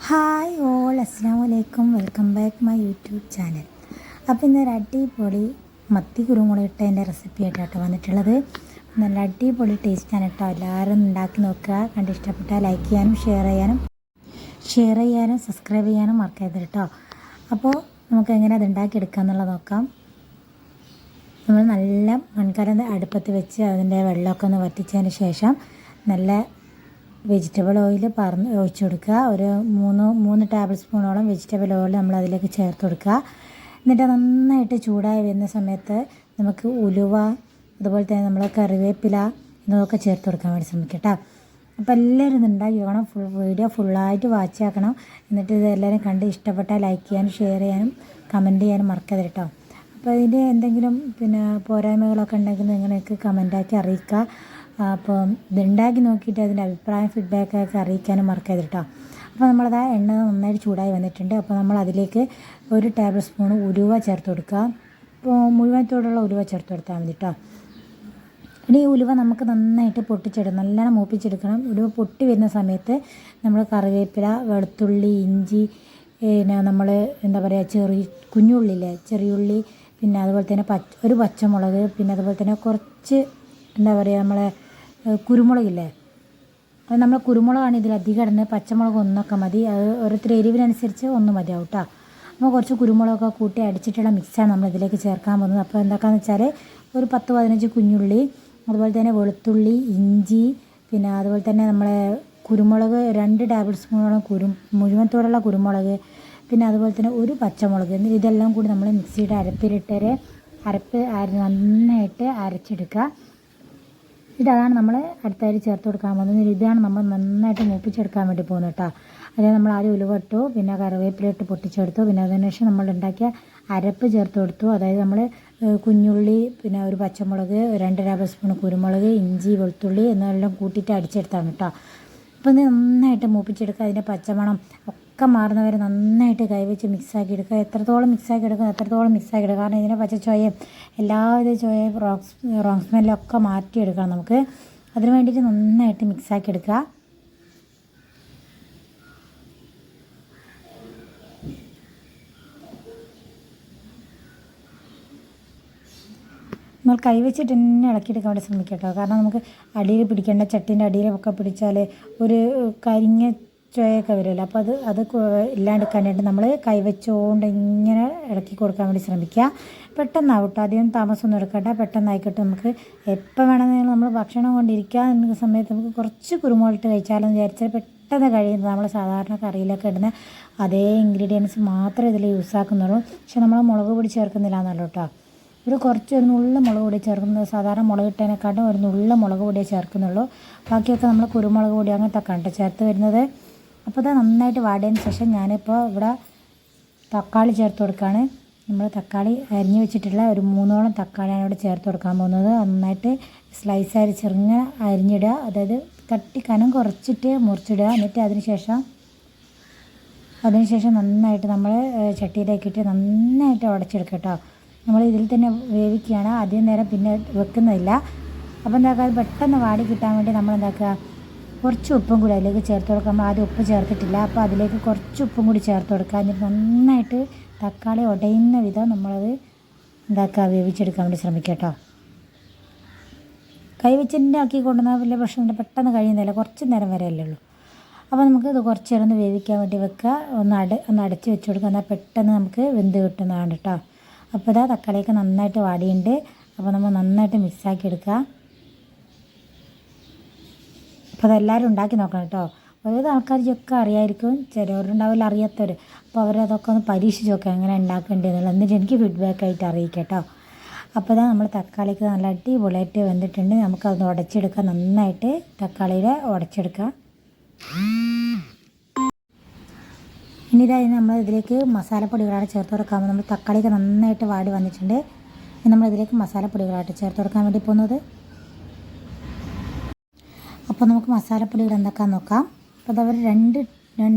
Hi all, അസ്സാം വലൈക്കും. Welcome back my YouTube channel. അപ്പോൾ ഇന്നൊരു അടിപൊളി മത്തി കുരുമുളക് ഇട്ടതിൻ്റെ റെസിപ്പി ആയിട്ടാണ് വന്നിട്ടുള്ളത്. നല്ല അടിപൊളി ടേസ്റ്റാണ് കേട്ടോ. എല്ലാവരും ഉണ്ടാക്കി നോക്കുക. കണ്ട് ഇഷ്ടപ്പെട്ടാൽ ലൈക്ക് ചെയ്യാനും ഷെയർ ചെയ്യാനും സബ്സ്ക്രൈബ് ചെയ്യാനും മറക്കരുത് കേട്ടോ. അപ്പോൾ നമുക്ക് എങ്ങനെ അത് ഉണ്ടാക്കിയെടുക്കുക എന്നുള്ളത് നോക്കാം. നമ്മൾ നല്ല മൺകലം അടുപ്പത്ത് വെച്ച് അതിൻ്റെ വെള്ളമൊക്കെ ഒന്ന് വറ്റിച്ചതിന് ശേഷം നല്ല വെജിറ്റബിൾ ഓയിൽ ഒഴിച്ചു കൊടുക്കുക. ഒരു മൂന്ന് ടേബിൾ സ്പൂണോളം വെജിറ്റബിൾ ഓയിൽ നമ്മൾ അതിലേക്ക് ചേർത്ത് കൊടുക്കുക. എന്നിട്ട് നന്നായിട്ട് ചൂടായി വരുന്ന സമയത്ത് നമുക്ക് ഉലുവ, അതുപോലെ തന്നെ നമ്മൾ കറിവേപ്പില ഇതൊക്കെ ചേർത്ത് കൊടുക്കാൻ വേണ്ടി ശ്രമിക്കുക കേട്ടോ. അപ്പോൾ എല്ലാവരും ഇത് ഉണ്ടാക്കി നോക്കണം. വീഡിയോ ഫുള്ളായിട്ട് വാച്ച് ആക്കണം. എന്നിട്ട് ഇത് എല്ലാവരും കണ്ട് ഇഷ്ടപ്പെട്ടാൽ ലൈക്ക് ചെയ്യാനും ഷെയർ ചെയ്യാനും കമൻറ്റ് ചെയ്യാനും മറക്കരുത് കേട്ടോ. അപ്പോൾ ഇതിൻ്റെ എന്തെങ്കിലും പോരായ്മകളൊക്കെ ഉണ്ടെങ്കിൽ നിങ്ങൾക്ക് കമൻറ്റാക്കി അറിയിക്കുക. അപ്പോൾ ഇതുണ്ടാക്കി നോക്കിയിട്ട് അതിൻ്റെ അഭിപ്രായം ഫീഡ്ബാക്കൊക്കെ അറിയിക്കാനും മറക്കരുത് കേട്ടോ. അപ്പോൾ നമ്മളത് എണ്ണ നന്നായിട്ട് ചൂടായി വന്നിട്ടുണ്ട്. അപ്പോൾ നമ്മൾ അതിലേക്ക് ഒരു ടേബിൾ സ്പൂൺ ഉലുവ ചേർത്ത് കൊടുക്കുക. അപ്പോൾ മുഴുവനത്തോടുള്ള ഉലുവ ചേർത്ത് കൊടുത്താൽ മതി കേട്ടോ. ഇനി ഈ ഉലുവ നമുക്ക് നന്നായിട്ട് പൊട്ടിച്ചെടുക്കണം, നല്ലോണം മൂപ്പിച്ചെടുക്കണം. ഉലുവ പൊട്ടി വരുന്ന സമയത്ത് നമ്മൾ കറിവേപ്പില, വെളുത്തുള്ളി, ഇഞ്ചി, പിന്നെ നമ്മൾ എന്താ പറയുക കുഞ്ഞുള്ളില്ലേ, ചെറിയുള്ളി, പിന്നെ അതുപോലെ തന്നെ ഒരു പച്ചമുളക്, പിന്നെ അതുപോലെ തന്നെ കുറച്ച് എന്താ പറയുക നമ്മളെ കുരുമുളകില്ലേ, അത് നമ്മൾ കുരുമുളകാണ് ഇതിലധികം ഇടുന്നത്. പച്ചമുളക് ഒന്നൊക്കെ മതി. അത് ഓരോരുത്തർ എരിവിനനുസരിച്ച് ഒന്ന് മതിയാവും കേട്ടോ. അപ്പോൾ കുറച്ച് കുരുമുളകൊക്കെ കൂട്ടി അടിച്ചിട്ടുള്ള മിക്സാണ് നമ്മൾ ഇതിലേക്ക് ചേർക്കാൻ പോകുന്നത്. അപ്പോൾ എന്താക്കാന്ന് വെച്ചാൽ ഒരു 10-15 കുഞ്ഞുള്ളി, അതുപോലെ തന്നെ വെളുത്തുള്ളി, ഇഞ്ചി, പിന്നെ അതുപോലെ തന്നെ നമ്മളെ കുരുമുളക് 2 ടേബിൾ സ്പൂണോളം മുഴുവനത്തോടുള്ള കുരുമുളക്, പിന്നെ അതുപോലെ തന്നെ ഒരു പച്ചമുളക്, ഇതെല്ലാം കൂടി നമ്മൾ മിക്സിയുടെ അരപ്പ് നന്നായിട്ട് അരച്ചെടുക്കുക. ഇതാണ് നമ്മൾ അടുത്തായിട്ട് ചേർത്ത് കൊടുക്കാൻ പോകുന്നത്. ഇതാണ് നമ്മൾ നന്നായിട്ട് മൂപ്പിച്ചെടുക്കാൻ വേണ്ടി പോകുന്നത് കേട്ടോ. അതായത് നമ്മൾ ആദ്യം ഉലുവ ഇട്ടു, പിന്നെ കറിവേപ്പില ഇട്ട് പൊട്ടിച്ചെടുത്തു, പിന്നെ അതിനുശേഷം നമ്മൾ ഉണ്ടാക്കിയ അരപ്പ് ചേർത്ത് കൊടുത്തു. അതായത് നമ്മൾ കുഞ്ഞുള്ളി, പിന്നെ ഒരു പച്ചമുളക്, 2 ടേബിൾ സ്പൂൺ കുരുമുളക്, ഇഞ്ചി, വെളുത്തുള്ളി എന്നെല്ലാം കൂട്ടിയിട്ട് അടിച്ചെടുത്താണ് കേട്ടോ. അപ്പോൾ ഇത് നന്നായിട്ട് മൂപ്പിച്ചെടുക്കുക. അതിൻ്റെ പച്ചമണം ഒക്കെ മാറുന്നവരെ നന്നായിട്ട് കൈവച്ച് മിക്സാക്കി എടുക്കുക. എത്രത്തോളം മിക്സാക്കി എടുക്കുക അത്രത്തോളം മിക്സാക്കി എടുക്കുക. കാരണം ഇതിൻ്റെ പച്ചച്ചോയയും എല്ലാവിധ ചോയയും റോങ് സ്മെല്ലൊക്കെ മാറ്റിയെടുക്കണം നമുക്ക്. അതിന് വേണ്ടിയിട്ട് നന്നായിട്ട് മിക്സാക്കി എടുക്കുക. നമ്മൾ കൈവച്ചിട്ട് തന്നെ ഇളക്കിയെടുക്കാൻ വേണ്ടി ശ്രമിക്കുക കേട്ടോ. കാരണം നമുക്ക് അടിയിൽ പിടിക്കേണ്ട, ചട്ടീൻ്റെ അടിയിലൊക്കെ പിടിച്ചാൽ ഒരു കരിഞ്ഞ ചുവയൊക്കെ വരുമല്ലോ. അപ്പോൾ അത് ഇല്ലാണ്ടിരിക്കാനായിട്ട് നമ്മൾ കൈവച്ചുകൊണ്ട് ഇങ്ങനെ ഇളക്കി കൊടുക്കാൻ വേണ്ടി ശ്രമിക്കുക. പെട്ടെന്നാവും കേട്ടോ, അധികം താമസമൊന്നും എടുക്കട്ടെ, പെട്ടെന്നായിക്കോട്ടെ. നമുക്ക് എപ്പോൾ വേണമെങ്കിൽ നമ്മൾ ഭക്ഷണം കൊണ്ടിരിക്കാൻ എന്ന സമയത്ത് നമുക്ക് കുറച്ച് കുരുമുളകിട്ട് കഴിച്ചാലെന്ന് വിചാരിച്ചാൽ പെട്ടെന്ന് കഴിയുന്നത്. നമ്മൾ സാധാരണ കറിയിലൊക്കെ ഇടുന്ന അതേ ഇൻഗ്രീഡിയൻസ് മാത്രമേ ഇതിൽ യൂസ് ആക്കുന്നുള്ളൂ. പക്ഷെ നമ്മൾ മുളക് പൊടി ചേർക്കുന്നില്ല എന്നല്ലോ കേട്ടോ. ഒരു നുള്ള മുളക് പൊടി ചേർക്കുന്നത്. സാധാരണ മുളക് ഇട്ടതിനെക്കാട്ടും ഒരു നുള്ള മുളക് പൊടിയേ ചേർക്കുന്നുള്ളൂ. ബാക്കിയൊക്കെ നമ്മൾ കുരുമുളക് പൊടി അങ്ങനത്തെ കണ്ട് ചേർത്ത് വരുന്നത്. അപ്പോൾ അത് നന്നായിട്ട് വാടിയതിന് ശേഷം ഞാനിപ്പോൾ ഇവിടെ തക്കാളി ചേർത്ത് കൊടുക്കുകയാണ്. നമ്മൾ തക്കാളി അരിഞ്ഞ് വെച്ചിട്ടുള്ള ഒരു 3ഓളം തക്കാളിയാണ് ഇവിടെ ചേർത്ത് കൊടുക്കാൻ പോകുന്നത്. നന്നായിട്ട് സ്ലൈസായി ചെറുങ്ങനെ അരിഞ്ഞിടുക. അതായത് കനം കുറച്ചിട്ട് മുറിച്ചിടുക. എന്നിട്ട് അതിനുശേഷം നന്നായിട്ട് നമ്മൾ ചട്ടിയിലേക്കിട്ട് നന്നായിട്ട് ഉടച്ചെടുക്കുക കേട്ടോ. നമ്മൾ ഇതിൽ തന്നെ വേവിക്കുകയാണ്, അധികം നേരം പിന്നെ വെക്കുന്നില്ല. അപ്പോൾ എന്താക്കുക, പെട്ടെന്ന് വാടി കിട്ടാൻ വേണ്ടി നമ്മൾ എന്താക്കുക, കുറച്ച് ഉപ്പും കൂടി അതിലേക്ക് ചേർത്ത് കൊടുക്കുക. നമ്മൾ ആദ്യം ഉപ്പ് ചേർത്തിട്ടില്ല, അപ്പോൾ അതിലേക്ക് കുറച്ച് ഉപ്പും കൂടി ചേർത്ത് കൊടുക്കുക. എന്നിട്ട് നന്നായിട്ട് തക്കാളി ഉടയുന്ന വിധം നമ്മളത് എന്താക്കുക, വേവിച്ചെടുക്കാൻ വേണ്ടി ശ്രമിക്കുക കേട്ടോ. കൈവച്ചിൻ്റെ ആക്കി കൊണ്ടുവന്നാൽ വലിയ പ്രശ്നമില്ല, പെട്ടെന്ന് കഴിയുന്നില്ല, കുറച്ച് നേരം വരെയല്ലേ ഉള്ളൂ. അപ്പോൾ നമുക്ക് ഇത് കുറച്ച് നേരം ഒന്ന് വേവിക്കാൻ വേണ്ടി വെക്കുക. ഒന്ന് അടച്ച് വെച്ച് കൊടുക്കുക. എന്നാൽ പെട്ടെന്ന് നമുക്ക് വെന്ത് കിട്ടുന്നതാണ് കേട്ടോ. അപ്പോൾ ഇതാ തക്കാളിയൊക്കെ നന്നായിട്ട് വാടിയുണ്ട്. അപ്പോൾ നമ്മൾ നന്നായിട്ട് മിക്സാക്കി എടുക്കുക. അപ്പോൾ അതെല്ലാവരും ഉണ്ടാക്കി നോക്കണം കേട്ടോ. ഓരോ ആൾക്കാർക്കൊക്കെ അറിയായിരിക്കും, ചിലവരുണ്ടാവില്ല അറിയാത്തവർ. അപ്പോൾ അവരതൊക്കെ ഒന്ന് പരീക്ഷിച്ച് നോക്കുക എങ്ങനെ ഉണ്ടാക്കേണ്ടതെന്നുള്ളത്. എന്നിട്ട് എനിക്ക് ഫീഡ്ബാക്കായിട്ട് അറിയിക്കാം കേട്ടോ. അപ്പോൾ ഇതാ നമ്മൾ തക്കാളിക്ക് നല്ല അടിപൊളിയായിട്ട് വെന്തിട്ടുണ്ട്. നമുക്കതൊന്ന് ഉടച്ചെടുക്കാം. നന്നായിട്ട് തക്കാളിയിൽ ഉടച്ചെടുക്കാം. ഇനി ഇതായി നമ്മൾ ഇതിലേക്ക് മസാലപ്പൊടികളായിട്ട് ചേർത്ത് കൊടുക്കാമെന്ന്. നമ്മൾ തക്കാളിയൊക്കെ നന്നായിട്ട് വാടി വന്നിട്ടുണ്ട്. ഇനി നമ്മളിതിലേക്ക് മസാലപ്പൊടികളായിട്ട് ചേർത്ത് കൊടുക്കാൻ വേണ്ടി പോകുന്നത്. അപ്പോൾ നമുക്ക് മസാലപ്പൊടികൾ എന്തൊക്കെയാണെന്ന് നോക്കാം. അപ്പോൾ അതവർ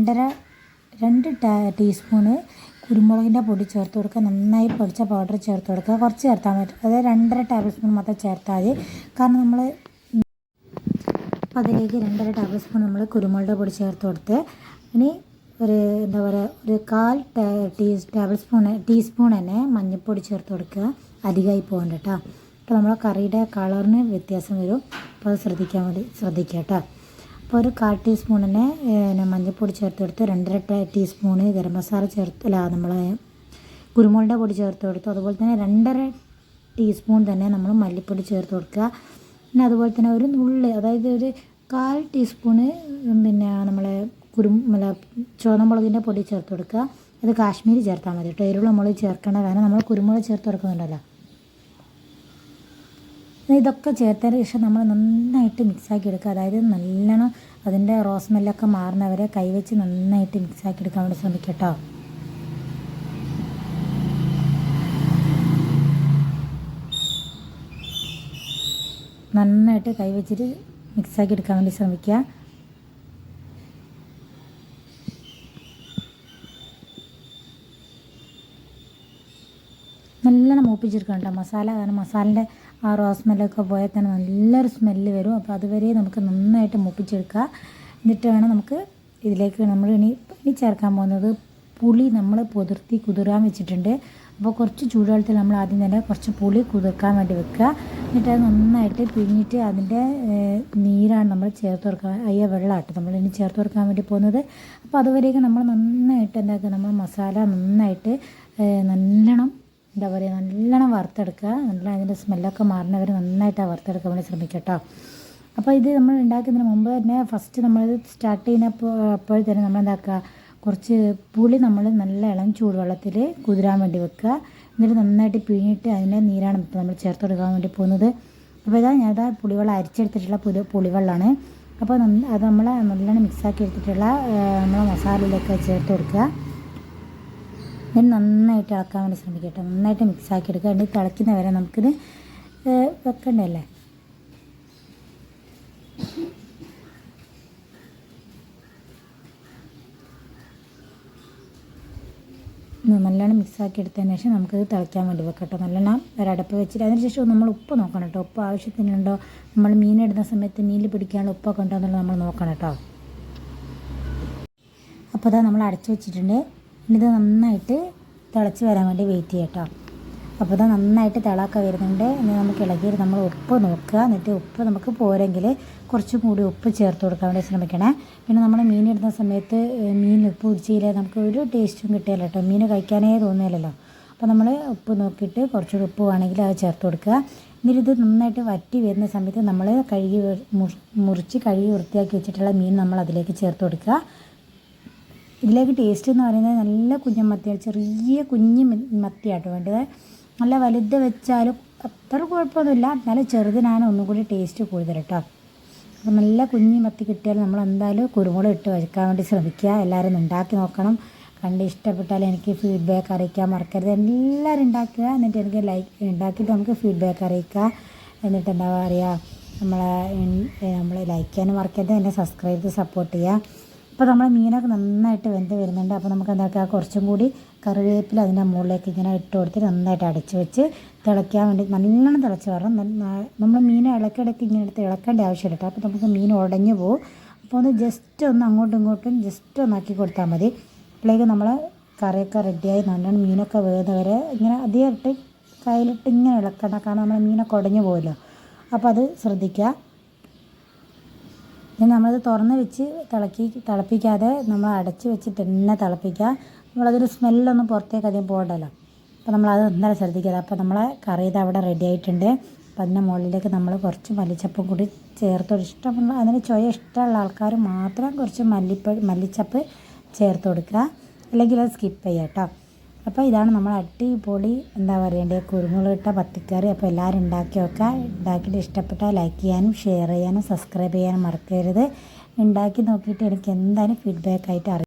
2 ടീസ്പൂണ് കുരുമുളകിൻ്റെ പൊടി ചേർത്ത് കൊടുക്കുക. നന്നായി പൊടിച്ച പൗഡർ ചേർത്ത് കൊടുക്കുക. കുറച്ച് ചേർത്താൽ മതി, അതായത് 2.5 ടേബിൾ സ്പൂൺ മാത്രം ചേർത്താൽ മതി. കാരണം നമ്മൾ അപ്പോൾ അതിലേക്ക് 2.5 ടേബിൾ സ്പൂൺ നമ്മൾ കുരുമുളക് പൊടി ചേർത്ത് കൊടുത്ത് ഇനി ഒരു എന്താ പറയുക ഒരു 1/4 ടീസ്പൂൺ തന്നെ മഞ്ഞൾപ്പൊടി ചേർത്ത് കൊടുക്കുക. അധികമായി പോകണ്ട കേട്ടോ. അപ്പോൾ നമ്മളെ കറിയുടെ കളറിന് വ്യത്യാസം വരും. അപ്പോൾ അത് ശ്രദ്ധിക്കുക കേട്ടോ. അപ്പോൾ ഒരു 1/4 ടീസ്പൂൺ തന്നെ മഞ്ഞൾപ്പൊടി ചേർത്ത് കൊടുത്ത് 2.5 ടീസ്പൂണ് ഗരം മസാല നമ്മളെ കുരുമുളകിൻ്റെ പൊടി ചേർത്ത് കൊടുത്തു. അതുപോലെ തന്നെ 2.5 ടീസ്പൂൺ തന്നെ നമ്മൾ മല്ലിപ്പൊടി ചേർത്ത് കൊടുക്കുക. പിന്നെ അതുപോലെ തന്നെ ഒരു നുള്ള്, അതായത് ഒരു 1/4 ടീസ്പൂണ് പിന്നെ നമ്മളെ ചുവന്ന മുളകിൻ്റെ പൊടി ചേർത്ത് കൊടുക്കുക. അത് കാശ്മീരി ചേർത്താൽ മതി കേട്ടോ. എരിവുള്ള മുളക് ചേർക്കേണ്ട, കാരണം നമ്മൾ കുരുമുളക് ചേർത്ത് കൊടുക്കുന്നുണ്ടല്ലോ. ഇതൊക്കെ ചേർത്തതിന് ശേഷം നമ്മൾ നന്നായിട്ട് മിക്സാക്കി എടുക്കുക. അതായത് നല്ലോണം അതിൻ്റെ റോസ് സ്മെല്ലൊക്കെ മാറുന്നവരെ കൈവച്ച് നന്നായിട്ട് മിക്സാക്കി എടുക്കാൻ വേണ്ടി ശ്രമിക്കുക കേട്ടോ. നന്നായിട്ട് കൈവച്ചിട്ട് മിക്സാക്കി എടുക്കാൻ വേണ്ടി ശ്രമിക്കുക. നല്ലോണം മൂപ്പിച്ചെടുക്കണം കേട്ടോ മസാല. കാരണം മസാലൻ്റെ ആ റോസ് സ്മെല്ലൊക്കെ പോയാൽ തന്നെ നല്ലൊരു സ്മെല്ല് വരും. അപ്പോൾ അതുവരെ നമുക്ക് നന്നായിട്ട് മൂപ്പിച്ചെടുക്കുക. എന്നിട്ട് വേണം നമുക്ക് ഇതിലേക്ക് നമ്മൾ ഇനി ചേർക്കാൻ പോകുന്നത് പുളി നമ്മൾ കുതിരാൻ വെച്ചിട്ടുണ്ട്. അപ്പോൾ കുറച്ച് ചൂടുവെള്ളത്തിൽ നമ്മൾ ആദ്യം തന്നെ കുറച്ച് പുളി കുതിർക്കാൻ വേണ്ടി വെക്കുക. എന്നിട്ട് അത് നന്നായിട്ട് പിഴിഞ്ഞിട്ട് അതിൻ്റെ നീരാണ് നമ്മൾ ചേർത്ത് കൊടുക്കുക. വെള്ളമായിട്ട് നമ്മൾ ഇനി ചേർത്ത് കൊടുക്കാൻ വേണ്ടി പോകുന്നത്. അപ്പോൾ അതുവരേക്കും നമ്മൾ നന്നായിട്ട് എന്താക്കുക, നമ്മൾ മസാല നന്നായിട്ട് നല്ലോണം എന്താ പറയുക നല്ലോണം വറുത്തെടുക്കുക. നല്ല അതിൻ്റെ സ്മെല്ലൊക്കെ മാറുന്നവർ നന്നായിട്ട് വറുത്തെടുക്കാൻ വേണ്ടി ശ്രമിക്കുക കേട്ടോ. അപ്പോൾ ഇത് നമ്മൾ ഉണ്ടാക്കുന്നതിന് മുമ്പ് തന്നെ ഫസ്റ്റ് നമ്മളിത് സ്റ്റാർട്ട് ചെയ്യുന്നപ്പോൾ തന്നെ നമ്മൾ എന്താക്കുക, കുറച്ച് പുളി നമ്മൾ നല്ല ഇളം ചൂടുവെള്ളത്തിൽ കുതിരാൻ വേണ്ടി വെക്കുക. എന്നിട്ട് നന്നായിട്ട് പിഴിഞ്ഞിട്ട് അതിൻ്റെ നീരാണ് നമ്മൾ ചേർത്ത് കൊടുക്കാൻ വേണ്ടി പോകുന്നത്. അപ്പോൾ ഞാനത് പുളിവെള്ളം അരിച്ചെടുത്തിട്ടുള്ള പുളിവെള്ളമാണ്. അപ്പോൾ അത് നമ്മൾ നല്ലോണം മിക്സാക്കി എടുത്തിട്ടുള്ള നമ്മൾ മസാലയിലേക്ക് ചേർത്ത് കൊടുക്കുക. ഇത് നന്നായിട്ട് ഇളക്കാൻ വേണ്ടി ശ്രമിക്കട്ടെ. നന്നായിട്ട് മിക്സാക്കി എടുക്കുക. എന്നിട്ട് തിളയ്ക്കുന്ന വരെ നമുക്കിത് വെക്കണ്ടല്ലേ. നല്ലോണം മിക്സാക്കി എടുത്തതിന് ശേഷം നമുക്കിത് തിളയ്ക്കാൻ വേണ്ടി വെക്കട്ടോ. നല്ലോണം ഒരടപ്പ് വെച്ചിട്ട് അതിന് ശേഷം നമ്മൾ ഉപ്പ് നോക്കണം കേട്ടോ. ഉപ്പ് ആവശ്യത്തിനുണ്ടോ, നമ്മൾ മീനിടുന്ന സമയത്ത് മീനിൽ പിടിക്കാനുള്ള ഉപ്പൊക്കെ ഉണ്ടോ എന്നുള്ളത് നമ്മൾ നോക്കണം കേട്ടോ. അപ്പോൾ അതാ നമ്മൾ അടച്ചു വെച്ചിട്ടുണ്ട്. ഇത് നന്നായിട്ട് തിളച്ച് വരാൻ വേണ്ടി വെയിറ്റ് ചെയ്യാം കേട്ടോ. അപ്പോൾ ഇത് നന്നായിട്ട് തിളയൊക്കെ വരുന്നുണ്ട്. ഇനി നമുക്ക് ഇളകിയിട്ട് നമ്മൾ ഉപ്പ് നോക്കുക. എന്നിട്ട് ഉപ്പ് നമുക്ക് പോരെങ്കിൽ കുറച്ചും കൂടി ഉപ്പ് ചേർത്ത് കൊടുക്കാൻ വേണ്ടി ശ്രമിക്കണേ. പിന്നെ നമ്മൾ മീനിടുന്ന സമയത്ത് മീൻ ഉപ്പ് പിടിച്ചില്ലേ നമുക്ക് ഒരു ടേസ്റ്റും കിട്ടില്ല കേട്ടോ. മീൻ കഴിക്കാനേ തോന്നില്ലല്ലോ. അപ്പോൾ നമ്മൾ ഉപ്പ് നോക്കിയിട്ട് കുറച്ചുകൂടി ഉപ്പ് വേണമെങ്കിൽ അത് ചേർത്ത് കൊടുക്കുക. എന്നിട്ട് ഇത് നന്നായിട്ട് വറ്റി വരുന്ന സമയത്ത് നമ്മൾ മുറിച്ച് കഴുകി വൃത്തിയാക്കി വെച്ചിട്ടുള്ള മീൻ നമ്മൾ അതിലേക്ക് ചേർത്ത് കൊടുക്കുക. ഇതിലേക്ക് ടേസ്റ്റ് എന്ന് പറയുന്നത് നല്ല കുഞ്ഞമത്തിയാണ്, ചെറിയ കുഞ്ഞ് മത്തിയാട്ടോ വേണ്ടത്. നല്ല വലുത് വെച്ചാലും അത്ര കുഴപ്പമൊന്നുമില്ല, എന്നാലും ചെറുതിനാണ് ഒന്നും കൂടി ടേസ്റ്റ് കൂടുതൽ കേട്ടോ. അപ്പോൾ നല്ല കുഞ്ഞ് മത്തി കിട്ടിയാൽ നമ്മൾ എന്തായാലും കുരുമുളക് ഇട്ട് വയ്ക്കാൻ വേണ്ടി ശ്രമിക്കുക. എല്ലാവരും ഉണ്ടാക്കി നോക്കണം. കണ്ട് ഇഷ്ടപ്പെട്ടാൽ എനിക്ക് ഫീഡ്ബാക്ക് അറിയിക്കാൻ മറക്കരുത്. എല്ലാവരും ഉണ്ടാക്കുക. എന്നിട്ട് എനിക്ക് ഉണ്ടാക്കിയിട്ട് നമുക്ക് ഫീഡ്ബാക്ക് അറിയിക്കുക. എന്നിട്ട് എന്താ പറയുക, നമ്മളെ ലൈക്ക് ചെയ്യാനും മറക്കരുത്. എന്നെ സബ്സ്ക്രൈബ് ചെയ്ത് സപ്പോർട്ട് ചെയ്യുക. അപ്പോൾ നമ്മൾ മീനൊക്കെ നന്നായിട്ട് വെന്ത് വരുന്നുണ്ട്. അപ്പോൾ നമുക്ക് എന്താക്കുക, കുറച്ചും കൂടി കറിവേപ്പില അതിൻ്റെ മുകളിലേക്ക് ഇങ്ങനെ ഇട്ട് കൊടുത്തിട്ട് നന്നായിട്ട് അടച്ച് വെച്ച് തിളയ്ക്കാൻ വേണ്ടി നല്ലോണം തിളച്ച് വരണം. നമ്മൾ മീൻ ഇളക്കിടയ്ക്ക് ഇങ്ങനെ എടുത്ത് ഇളക്കേണ്ട ആവശ്യമില്ല കേട്ടോ. അപ്പോൾ നമുക്ക് മീൻ ഉടഞ്ഞു പോകും. അപ്പോൾ ഒന്ന് ജസ്റ്റ് ഒന്ന് അങ്ങോട്ടും ഇങ്ങോട്ടും ജസ്റ്റ് ഒന്നാക്കി കൊടുത്താൽ മതി. അപ്പോഴേക്ക് നമ്മൾ കറിയൊക്കെ റെഡിയായി നല്ലോണം മീനൊക്കെ വേകുന്നവരെ ഇങ്ങനെ അധികം ഇട്ട് കയ്യിലിട്ട് ഇങ്ങനെ ഇളക്കണ്ട, കാരണം നമ്മൾ മീനൊക്കെ ഉടഞ്ഞു പോകുമല്ലോ. അപ്പോൾ അത് ശ്രദ്ധിക്കുക. ഇനി നമ്മളത് തുറന്ന് വെച്ച് തിളപ്പിക്കാതെ നമ്മൾ അടച്ച് വെച്ചിട്ട് തന്നെ തിളപ്പിക്കുക. നമ്മളതൊരു സ്മെല്ലൊന്നും പുറത്തേക്ക് അധികം പോകണ്ടല്ലോ. അപ്പോൾ നമ്മളത് എന്തായാലും ശ്രദ്ധിക്കുക. അപ്പോൾ നമ്മളെ കറി ഇത് അവിടെ റെഡി ആയിട്ടുണ്ട്. അപ്പോൾ അതിൻ്റെ മുകളിലേക്ക് നമ്മൾ കുറച്ച് മല്ലിച്ചപ്പും കൂടി ചേർത്ത് ഇഷ്ടമുള്ള അതിന് ഇഷ്ടമുള്ള ആൾക്കാർ മാത്രം കുറച്ച് മല്ലിച്ചപ്പ് ചേർത്ത് കൊടുക്കുക, അല്ലെങ്കിൽ അത് സ്കിപ്പ് ചെയ്യുക കേട്ടോ. അപ്പോൾ ഇതാണ് നമ്മൾ അടിപൊളി എന്താ പറയേണ്ടത് കുരുമുളക് ഇട്ട പത്തിക്കറി. അപ്പോൾ എല്ലാവരും ഉണ്ടാക്കി വെക്കുക. ഉണ്ടാക്കിയിട്ട് ഇഷ്ടപ്പെട്ടാൽ ലൈക്ക് ചെയ്യാനും ഷെയർ ചെയ്യാനും സബ്സ്ക്രൈബ് ചെയ്യാനും മറക്കരുത്. ഉണ്ടാക്കി നോക്കിയിട്ട് എനിക്ക് എന്തായാലും ഫീഡ്ബാക്ക് ആയിട്ട് അറിയാം.